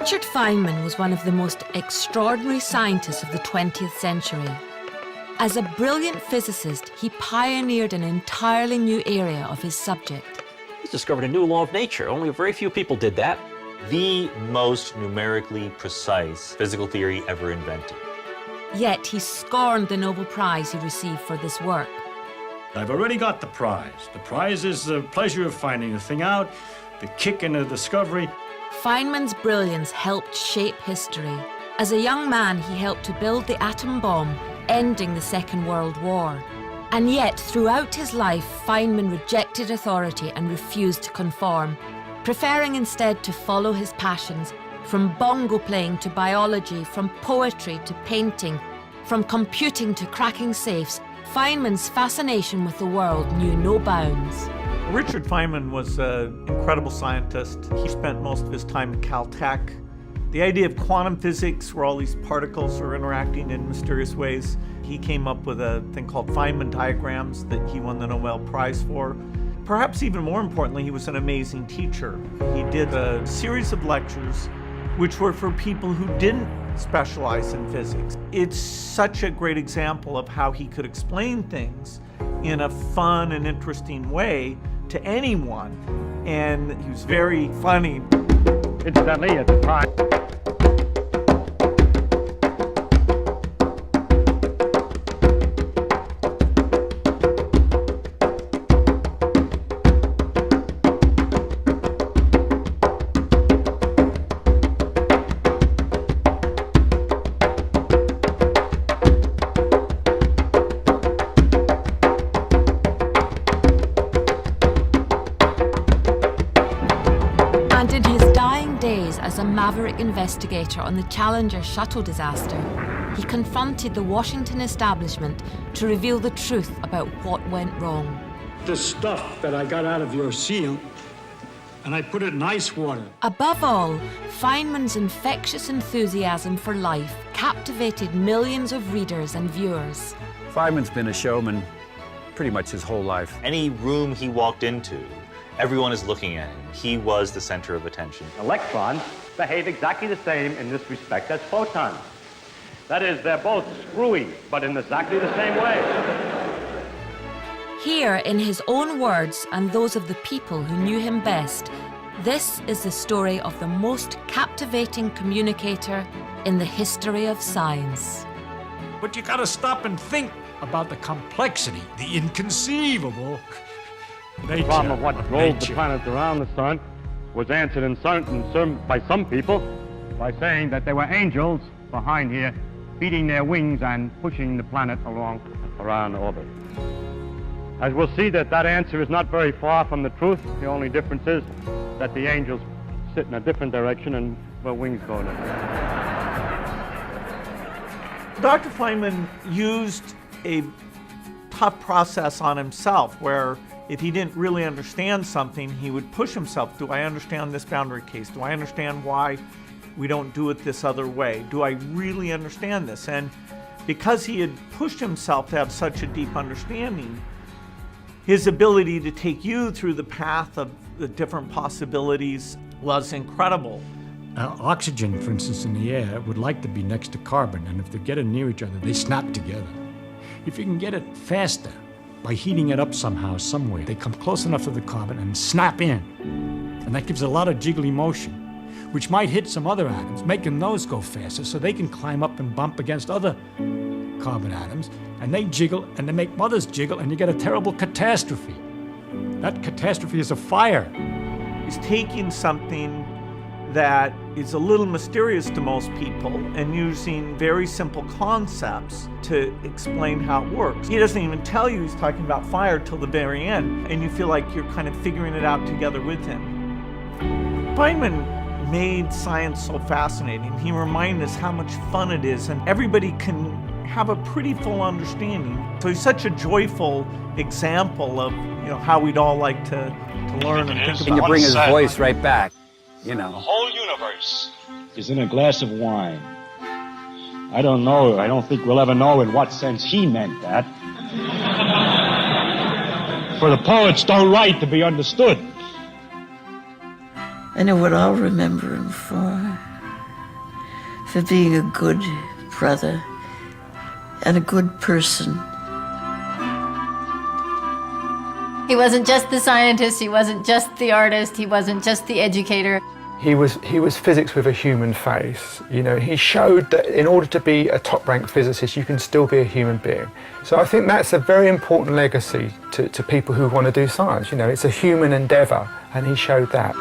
Richard Feynman was one of the most extraordinary scientists of the 20th century. As a brilliant physicist, he pioneered an entirely new area of his subject. He discovered a new law of nature. Only very few people did that. The most numerically precise physical theory ever invented. Yet he scorned the Nobel Prize he received for this work. I've already got the prize. The prize is the pleasure of finding the thing out, the kick in the discovery. Feynman's brilliance helped shape history. As a young man, he helped to build the atom bomb, ending the Second World War. And yet, throughout his life, Feynman rejected authority and refused to conform, preferring instead to follow his passions, from bongo playing to biology, from poetry to painting, from computing to cracking safes. Feynman's fascination with the world knew no bounds. Richard Feynman was an incredible scientist. He spent most of his time at Caltech. The idea of quantum physics, where all these particles are interacting in mysterious ways, he came up with a thing called Feynman diagrams that he won the Nobel Prize for. Perhaps even more importantly, he was an amazing teacher. He did a series of lectures which were for people who didn't specialize in physics. It's such a great example of how he could explain things in a fun and interesting way to anyone. And he was very funny. Incidentally, at the time, And in his dying days as a maverick investigator on the Challenger shuttle disaster, he confronted the Washington establishment to reveal the truth about what went wrong. The stuff that I got out of your seal, and I put it in ice water. Above all, Feynman's infectious enthusiasm for life captivated millions of readers and viewers. Feynman's been a showman pretty much his whole life. Any room he walked into, everyone is looking at him. He was the center of attention. electrons behave exactly the same in this respect as photons. That is, they're both screwy, but in exactly the same way. Here, in his own words and those of the people who knew him best, this is the story of the most captivating communicator in the history of science. But you gotta stop and think about the complexity, the inconceivable nature The problem of what drove the nature. planets around the sun was answered by some people by saying that there were angels behind here beating their wings and pushing the planet along around orbit. As we'll see that answer is not very far from the truth. The only difference is that the angels sit in a different direction and where wings go in. Dr. Feynman used a tough process on himself where if he didn't really understand something, he would push himself. Do I understand this boundary case? Do I understand why we don't do it this other way? Do I really understand this? And because he had pushed himself to have such a deep understanding, his ability to take you through the path of the different possibilities was incredible. Oxygen, for instance, in the air would like to be next to carbon, and if they're getting near each other, they snap together. If you can get it faster, by heating it up somehow, some way, they come close enough to the carbon and snap in. And that gives a lot of jiggly motion, which might hit some other atoms, making those go faster so they can climb up and bump against other carbon atoms, and they jiggle and they make mothers jiggle, and you get a terrible catastrophe. That catastrophe is a fire. He's taking something that is a little mysterious to most people and using very simple concepts to explain how it works. He doesn't even tell you he's talking about fire till the very end, and you feel like you're kind of figuring it out together with him. Feynman made science so fascinating. He reminded us how much fun it is, and everybody can have a pretty full understanding. So he's such a joyful example of how we'd all like to learn and think about. And you bring his voice right back, The whole universe is in a glass of wine. I don't know. I don't think we'll ever know in what sense he meant that. For the poets don't write to be understood. I know what I'll remember him for. for being a good brother and a good person. He wasn't just the scientist, he wasn't just the artist, he wasn't just the educator. He was physics with a human face. You know, he showed that in order to be a top-ranked physicist, you can still be a human being. So I think that's a very important legacy to people who want to do science. You know, it's a human endeavour, and he showed that.